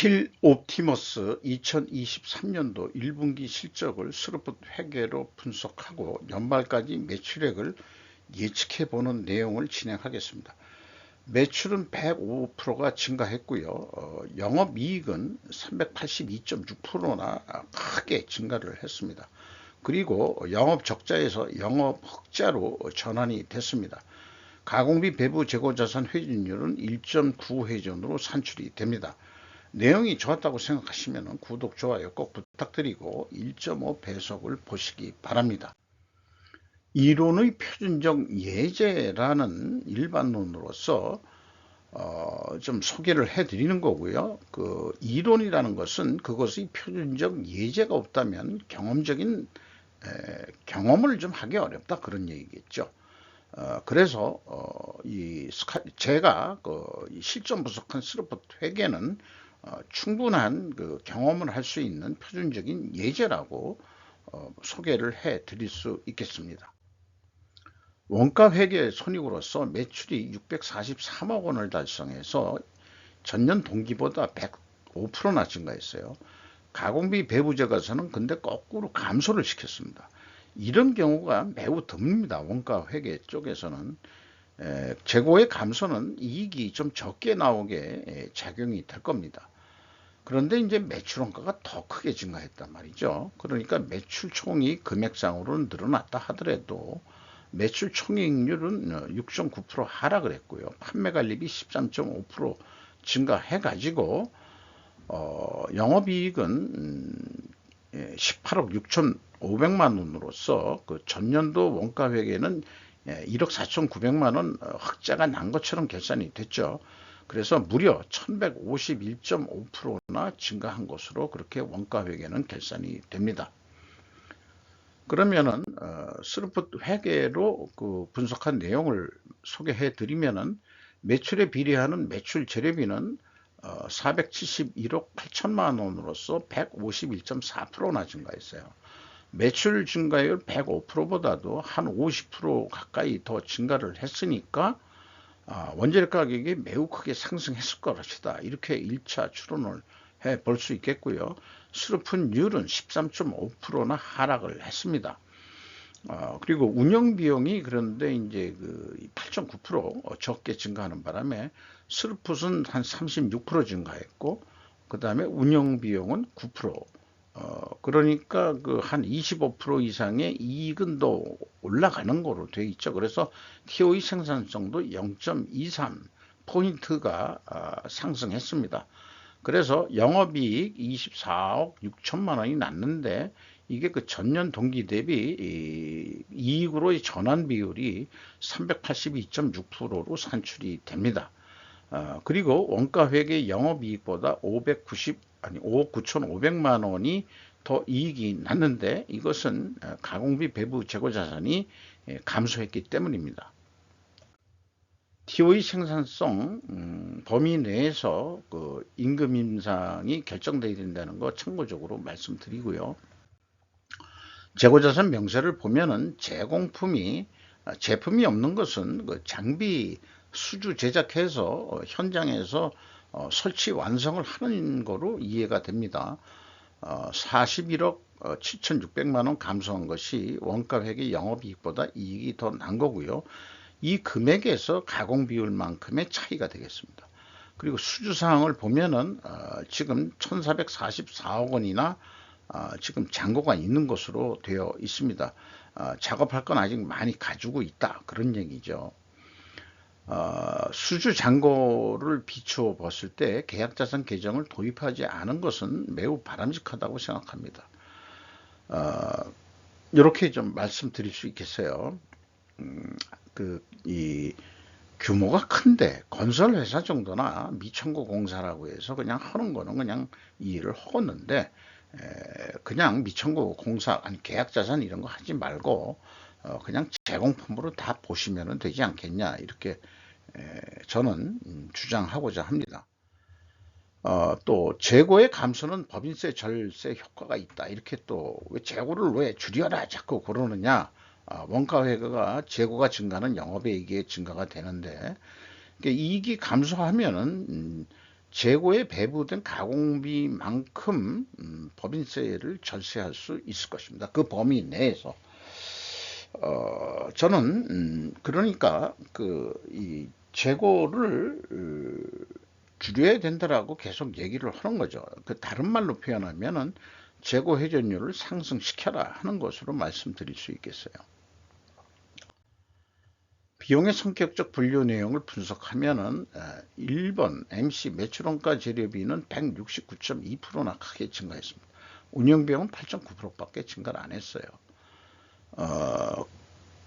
필 옵티머스 2023년도 1분기 실적을 스루풋 회계로 분석하고 연말까지 매출액을 예측해보는 내용을 진행하겠습니다. 매출은 105%가 증가했고요. 영업이익은 382.6%나 크게 증가를 했습니다. 그리고 영업적자에서 영업흑자로 전환이 됐습니다. 가공비 배부 재고자산 회전율은 1.9 회전으로 산출이 됩니다. 내용이 좋았다고 생각하시면 구독, 좋아요 꼭 부탁드리고 1.5 배속을 보시기 바랍니다. 이론의 표준적 예제라는 일반론으로서 좀 소개를 해 드리는 거고요. 그 이론이라는 것은 그것의 표준적 예제가 없다면 경험적인 경험을 좀 하기 어렵다, 그런 얘기겠죠. 그래서 제가 실전 분석한 스루풋 회계는 충분한 그 경험을 할 수 있는 표준적인 예제라고 소개를 해 드릴 수 있겠습니다. 원가 회계 손익으로서 매출이 643억 원을 달성해서 전년 동기보다 105%나 증가했어요. 가공비 배부재가서는 근데 거꾸로 감소를 시켰습니다. 이런 경우가 매우 드뭅니다. 원가 회계 쪽에서는 재고의 감소는 이익이 좀 적게 나오게 작용이 될 겁니다. 그런데 이제 매출 원가가 더 크게 증가했단 말이죠. 그러니까 매출 총익 금액상으로는 늘어났다 하더라도 매출 총이익률은 6.9% 하락을 했고요. 판매관리비 13.5% 증가해 가지고 영업이익은 18억 6,500만 원으로서 그 전년도 원가회계는 1억 4,900만 원 흑자가 난 것처럼 결산이 됐죠. 그래서 무려 1151.5%나 증가한 것으로 그렇게 원가회계는 결산이 됩니다. 그러면은 스루풋 회계로 그 분석한 내용을 소개해 드리면은 매출에 비례하는 매출 재료비는 471억 8천만 원으로서 151.4%나 증가했어요. 매출 증가율 105%보다도 한 50% 가까이 더 증가를 했으니까 원재료 가격이 매우 크게 상승했을 것이다, 이렇게 1차 추론을 해 볼 수 있겠고요. 스루풋율은 13.5%나 하락을 했습니다. 그리고 운영비용이 그런데 이제 그 8.9% 적게 증가하는 바람에 스루풋은 한 36% 증가했고, 그 다음에 운영비용은 9%. 그러니까 그 한 25% 이상의 이익은 더 올라가는 거로 되어 있죠. 그래서 TO의 생산성도 0.23포인트가 상승했습니다. 그래서 영업이익 24억 6천만 원이 났는데 이게 그 전년 동기 대비 이익으로의 전환 비율이 382.6%로 산출이 됩니다. 그리고 원가회계 영업이익보다 5억 9,500만 원이 더 이익이 났는데 이것은 가공비 배부 재고자산이 감소했기 때문입니다. TO의 생산성 범위 내에서 그 임금 인상이 결정되어야 된다는 거 참고적으로 말씀드리고요. 재고자산 명세를 보면은 제품이 없는 것은 그 장비 수주 제작해서 현장에서 설치 완성을 하는 거로 이해가 됩니다. 41억 7,600만 원 감소한 것이 원가회계 영업이익보다 이익이 더 난 거고요. 이 금액에서 가공 비율만큼의 차이가 되겠습니다. 그리고 수주 사항을 보면은 지금 1,444억 원이나 지금 잔고가 있는 것으로 되어 있습니다. 작업할 건 아직 많이 가지고 있다, 그런 얘기죠. 수주 잔고를 비추어 봤을 때 계약자산 계정을 도입하지 않은 것은 매우 바람직하다고 생각합니다. 이렇게 좀 말씀드릴 수 있겠어요. 이 규모가 큰데 건설회사 정도나 미천고 공사라고 해서 그냥 하는 거는 그냥 이 일을 하겠는데, 그냥 미천고 공사 아니 계약자산 이런 거 하지 말고 그냥 제공품으로 다 보시면 되지 않겠냐, 이렇게 저는 주장하고자 합니다. 또 재고의 감소는 법인세 절세 효과가 있다, 이렇게 또 왜 재고를 왜 줄여라 자꾸 그러느냐. 원가회계가 재고가 증가는 영업이익의 증가가 되는데 이익이 감소하면은 재고에 배부된 가공비만큼 법인세를 절세할 수 있을 것입니다. 그 범위 내에서. 저는 그러니까 이 재고를 줄여야 된다라고 계속 얘기를 하는 거죠. 그 다른 말로 표현하면은 재고 회전율을 상승시켜라 하는 것으로 말씀드릴 수 있겠어요. 비용의 성격적 분류 내용을 분석하면은 1번 MC 매출원가 재료비는 169.2%나 크게 증가했습니다. 운영비용은 8.9%밖에 증가를 안 했어요.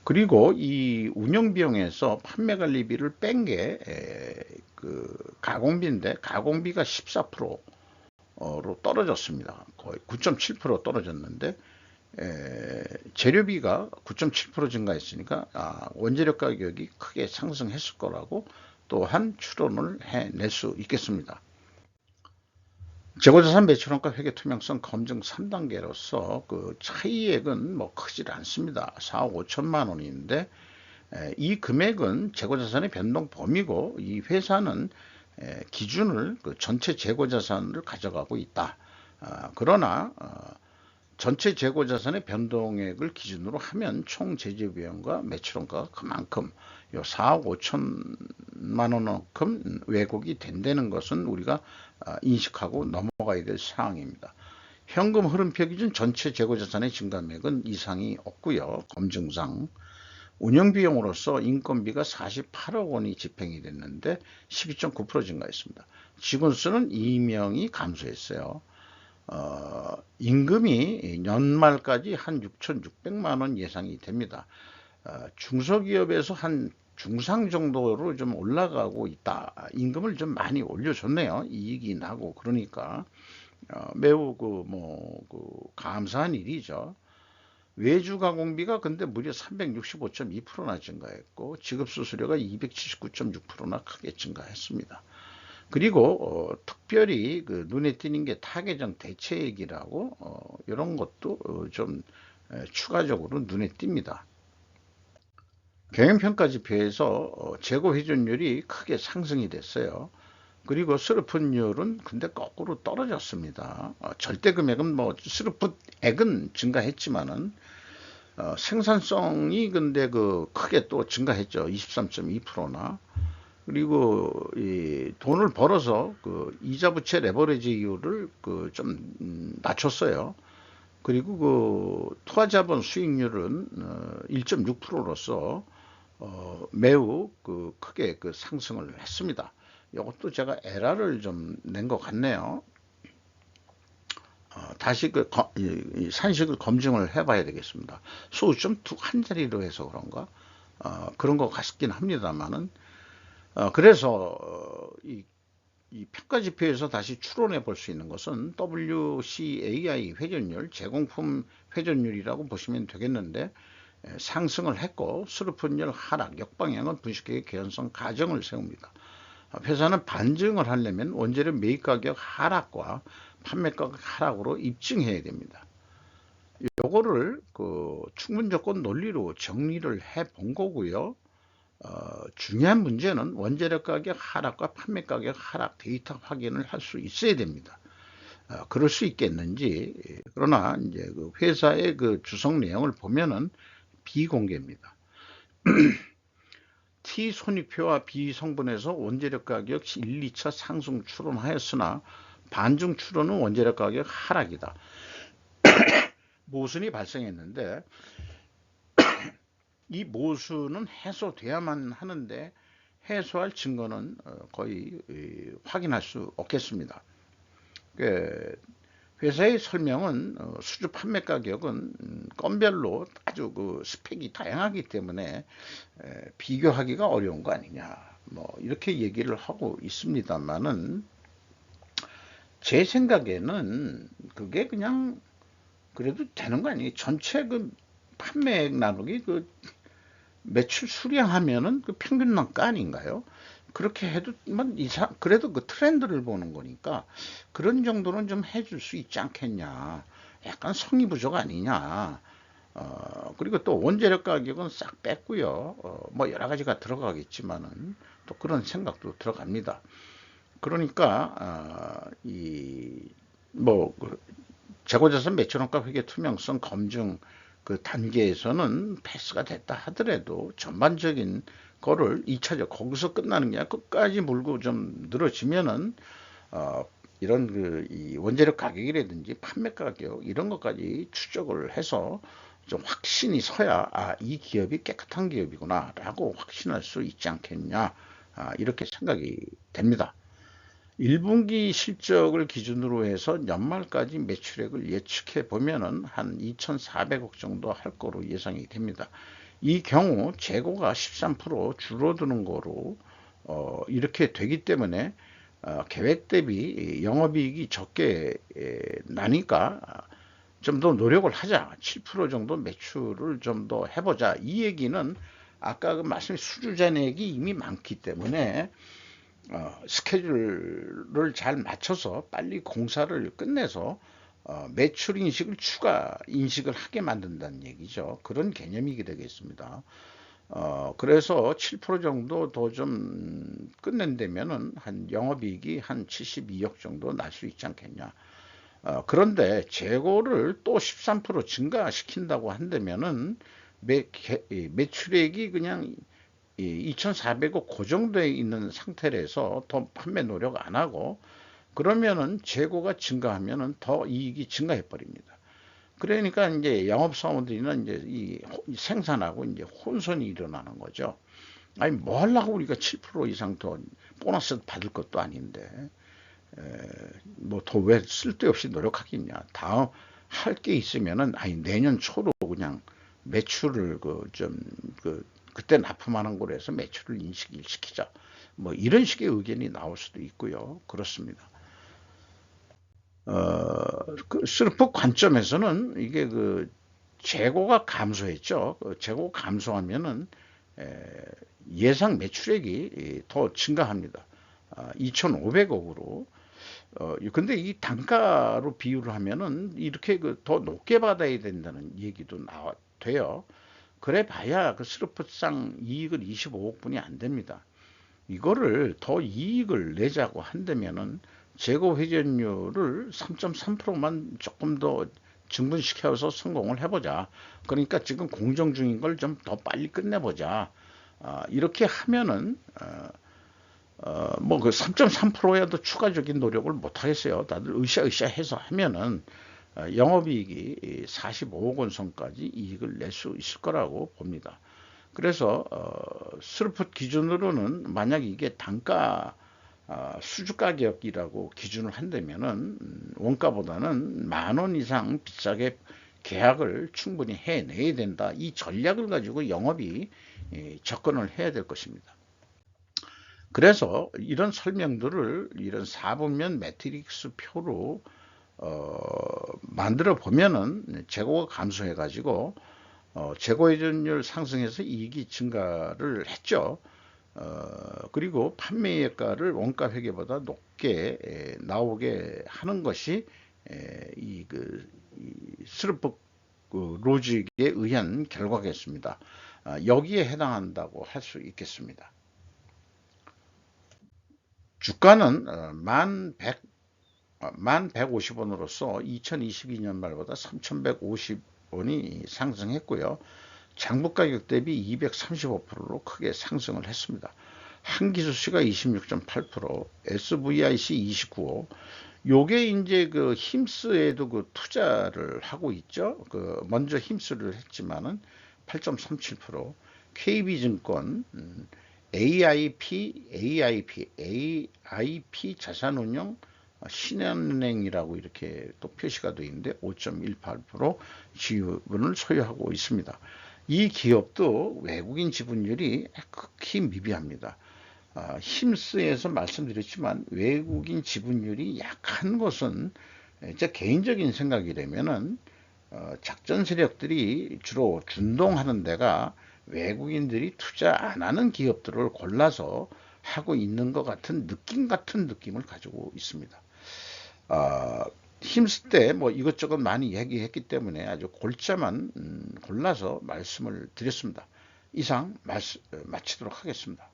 그리고 이 운영비용에서 판매관리비를 뺀 게 가공비인데, 가공비가 14%로 떨어졌습니다. 거의 9.7% 떨어졌는데, 재료비가 9.7% 증가했으니까 원재료 가격이 크게 상승했을 거라고 또한 추론을 해낼 수 있겠습니다. 재고자산 매출원가 회계 투명성 검증 3단계로서 그 차이액은 뭐 크질 않습니다. 4억 5천만 원인데, 이 금액은 재고자산의 변동 범위고, 이 회사는 기준을 전체 재고자산을 가져가고 있다. 그러나 전체 재고자산의 변동액을 기준으로 하면 총 제재비용과 매출원가가 그만큼 요 4억 5천만 원만큼 왜곡이 된다는 것은 우리가 인식하고 넘어가야 될 사항입니다. 현금 흐름표 기준 전체 재고자산의 증감액은 이상이 없고요. 검증상 운영비용으로서 인건비가 48억 원이 집행이 됐는데 12.9% 증가했습니다. 직원 수는 2명이 감소했어요. 임금이 연말까지 한 6,600만 원 예상이 됩니다. 중소기업에서 한 중상 정도로 좀 올라가고 있다. 임금을 좀 많이 올려줬네요. 이익이 나고 그러니까 매우 감사한 일이죠. 외주 가공비가 근데 무려 365.2%나 증가했고, 지급수수료가 279.6%나 크게 증가했습니다. 그리고 특별히 눈에 띄는 게 타계정 대체액이라고 이런 것도 좀 추가적으로 눈에 띕니다. 경영평가지표에서 재고 회전율이 크게 상승이 됐어요. 그리고 스루풋율은 근데 거꾸로 떨어졌습니다. 절대 금액은 스루풋액은 증가했지만은 생산성이 근데 크게 또 증가했죠. 23.2%나. 그리고 이 돈을 벌어서 이자 부채 레버리지율을 좀 낮췄어요. 그리고 투하자본 수익률은 1.6%로서 매우 크게 상승을 했습니다. 이것도 제가 에러를 좀 낸 것 같네요. 다시 이 산식을 검증을 해봐야 되겠습니다. 수좀 한 자리로 해서 그런가 그런 것 같긴 합니다만은. 그래서 이 평가지표에서 다시 추론해 볼 수 있는 것은 WCAI 회전율, 제공품 회전율이라고 보시면 되겠는데, 상승을 했고 스루풋율 하락, 역방향은 분식회계 개연성 가정을 세웁니다. 회사는 반증을 하려면 원재료 매입가격 하락과 판매가격 하락으로 입증해야 됩니다. 요거를 충분조건 논리로 정리를 해 본 거고요. 중요한 문제는 원재료 가격 하락과 판매 가격 하락 데이터 확인을 할 수 있어야 됩니다. 그럴 수 있겠는지. 그러나 이제 회사의 주석 내용을 보면은 비공개입니다. T 손익표와 B 성분에서 원재료 가격 1, 2차 상승 추론하였으나 반중 추론은 원재료 가격 하락이다. 모순이 발생했는데 이 모순은 해소돼야만 하는데 해소할 증거는 거의 확인할 수 없겠습니다. 회사의 설명은 수주 판매 가격은 건별로 아주 스펙이 다양하기 때문에 비교하기가 어려운 거 아니냐, 이렇게 얘기를 하고 있습니다만은, 제 생각에는 그게 그냥 그래도 되는 거 아니에요. 전체 판매액 나누기 매출 수량하면은 평균단가 아닌가요? 그렇게 해도 그래도 트렌드를 보는 거니까 그런 정도는 좀 해줄 수 있지 않겠냐. 약간 성의 부족 아니냐. 그리고 또 원재료 가격은 싹 뺐고요. 여러 가지가 들어가겠지만은 또 그런 생각도 들어갑니다. 그러니까 뭐 재고자산 매출원가 회계 투명성 검증 그 단계에서는 패스가 됐다 하더라도 전반적인 거를 2차적 거기서 끝나는 게 아니라 끝까지 물고 좀 늘어지면은 이런 이 원재료 가격이라든지 판매 가격 이런 것까지 추적을 해서 좀 확신이 서야 이 기업이 깨끗한 기업이구나 라고 확신할 수 있지 않겠냐, 이렇게 생각이 됩니다. 1분기 실적을 기준으로 해서 연말까지 매출액을 예측해 보면은 한 2,400억 정도 할 거로 예상이 됩니다. 이 경우 재고가 13% 줄어드는 거로 이렇게 되기 때문에 계획 대비 영업이익이 적게 나니까 좀 더 노력을 하자. 7% 정도 매출을 좀 더 해보자. 이 얘기는 아까 그 말씀 수주 잔액이 이미 많기 때문에 스케줄을 잘 맞춰서 빨리 공사를 끝내서 매출 인식을 추가 인식을 하게 만든다는 얘기죠. 그런 개념이 되겠습니다. 그래서 7% 정도 더 좀 끝낸다면은 한 영업이익이 한 72억 정도 날 수 있지 않겠냐. 그런데 재고를 또 13% 증가시킨다고 한다면은 매출액이 그냥 2,400억 그 정도에 있는 상태라서 더 판매 노력 안 하고 그러면은 재고가 증가하면은 더 이익이 증가해 버립니다. 그러니까 이제 영업사원들이는 이제 이 생산하고 이제 혼선이 일어나는 거죠. 아니 뭐 하려고 우리가 7% 이상 더 보너스 받을 것도 아닌데 뭐 더 왜 쓸데없이 노력하겠냐. 다음 할 게 있으면은 아니 내년 초로 그냥 매출을 그때 납품하는 거로 해서 매출을 인식을 시키자. 뭐 이런 식의 의견이 나올 수도 있고요. 그렇습니다. 그 슬프 관점에서는 이게 그 재고가 감소했죠. 재고 감소하면은 예상 매출액이 더 증가합니다. 2,500억으로. 근데 이 단가로 비유를 하면은 이렇게 더 높게 받아야 된다는 얘기도 돼요. 그래 봐야 그 스루프상 이익은 25억분이 안 됩니다. 이거를 더 이익을 내자고 한다면은 재고 회전율을 3.3%만 조금 더 증분시켜서 성공을 해보자. 그러니까 지금 공정 중인 걸 좀 더 빨리 끝내보자. 이렇게 하면은 뭐 그 3.3%야도 추가적인 노력을 못 하겠어요. 다들 으쌰으쌰 해서 하면은 영업이익이 45억 원 선까지 이익을 낼 수 있을 거라고 봅니다. 그래서 스루풋 기준으로는 만약 이게 단가 수주 가격이라고 기준을 한다면은 원가보다는 10,000원 이상 비싸게 계약을 충분히 해내야 된다. 이 전략을 가지고 영업이 접근을 해야 될 것입니다. 그래서 이런 설명들을 이런 4분면 매트릭스 표로 만들어 보면은 재고가 감소해 가지고 재고 회전율 상승해서 이익이 증가를 했죠. 그리고 판매가를 원가 회계보다 높게 나오게 하는 것이 이 스루프 로직에 의한 결과겠습니다. 여기에 해당한다고 할 수 있겠습니다. 주가는 1150원으로서 2022년 말보다 3150원이 상승했고요. 장부 가격 대비 235%로 크게 상승을 했습니다. 한기수시가 26.8%, SVIC 29%. 요게 이제 그 힘스에도 그 투자를 하고 있죠. 먼저 힘스를 했지만은 8.37%, KB증권, AIP 자산운용 신한은행이라고 이렇게 또 표시가 되어 있는데 5.18% 지분을 소유하고 있습니다. 이 기업도 외국인 지분율이 극히 미비합니다. 힘스에서 말씀드렸지만 외국인 지분율이 약한 것은 제 개인적인 생각이라면은 작전 세력들이 주로 준동하는 데가 외국인들이 투자 안 하는 기업들을 골라서 하고 있는 것 같은 느낌을 가지고 있습니다. 힘쓸 때 뭐 이것저것 많이 얘기했기 때문에 아주 골자만 골라서 말씀을 드렸습니다. 이상 마치도록 하겠습니다.